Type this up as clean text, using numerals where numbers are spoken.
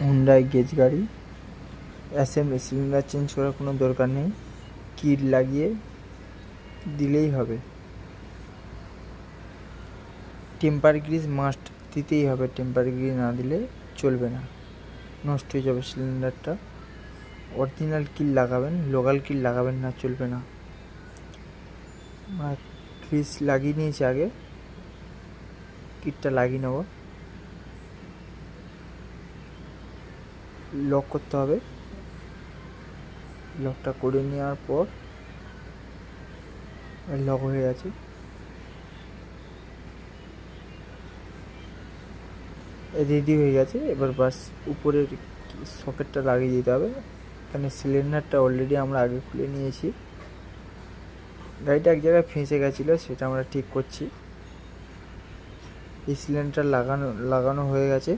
Hyundai gauge গাড়ি। Assembly, cylinder change করার কোনো দরকার নেই, কিট লাগিয়ে দিলেই হবে। টেম্পার গ্রিজ মাস্ট দিতেই হবে, টেম্পার গ্রিজ না দিলে চলবে না, নষ্ট হয়ে যাবে সিলিন্ডারটা। অরিজিনাল কিট লাগাবেন, লোকাল কিট লাগাবেন না, চলবে না। গ্রিজ লাগিয়ে নিয়েছি, আগে কিটটা লাগিয়ে নেব। লক করতে হবে, লকটা করে নেওয়ার পর লক হয়ে গেছে। রেডি হয়ে গেছে। এবার বাস উপরের সকেটটা লাগিয়ে দিতে হবে। এখানে সিলিন্ডারটা অলরেডি আমরা আগে খুলে নিয়েছি, গাড়িটা এক জায়গায় ফেঁসে গেছিলো, সেটা আমরা ঠিক করছি। এই সিলিন্ডার লাগানো হয়ে গেছে।